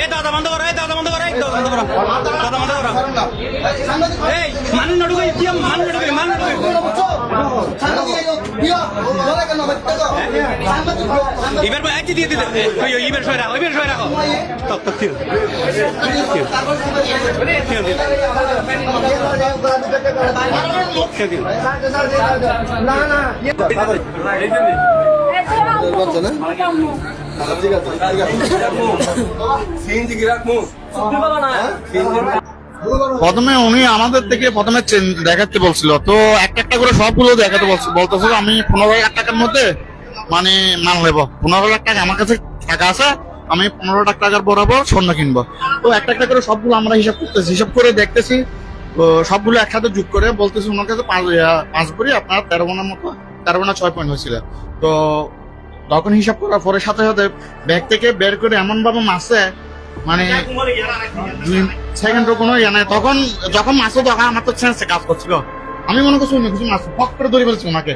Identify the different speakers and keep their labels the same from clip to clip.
Speaker 1: এই দাদা বন্ধ করো, এই দাদা বন্ধ করো, এই দাদা বন্ধ করো, দাদা বন্ধ করো। এই মানুষ নড়ুক, কি মানুষ নড়ুক, মানুষ নড়ুক। এবার একটি দিয়ে দিতে, এবার সয় রাখো, এবার সয় রাখো। তক তক ঠিক
Speaker 2: প্রথমে উনি আমাদের থেকে প্রথমে দেখাতে বলছিল, তো একটা একটা করে সবগুলো দেখাতে বলতেছিল আমি 15,000 টাকার মধ্যে মানে মাল নেবো, 15,000 টাকা আমার কাছে টাকা আছে, আমি 15,000 টাকার বরাবর স্বর্ণ কিনবো। তো একটা একটা করে সবগুলো আমরা হিসাব করতেছি, হিসাব করে দেখতেছি সবগুলো একসাথে যোগ করে বলতেছি ওনার কাছে 5 ভরি আপনার 13 গোনার মতো 13 গোনা 6 পয়েন্ট হয়েছিল। তো তখন হিসাব করার পরে সাথে সাথে ব্যাগ থেকে বের করে এমন ভাবে মাসে মানে 2 সেকেন্ডের কোনো ইয়ে নাই। তখন যখন মাসে তখন আমার তো সেন্সে কাজ করছিল, আমি মনে করছি অন্য কিছু মাছ ফক করে ধরে ফেলছি ওনাকে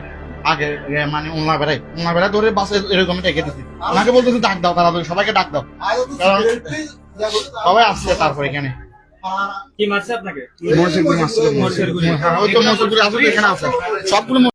Speaker 2: আগে, মানে উল্লা বেড়ায় ধরে বাসে এরকম রেখে দিচ্ছি। ওনাকে বলতেছি ডাক দাও, তাড়াতাড়ি সবাইকে ডাক দাও, কারণ সবাই আসছে। তারপর এখানে
Speaker 1: কি মারছে আপনাকে?
Speaker 2: মরসিরপুর আসলে সবগুলো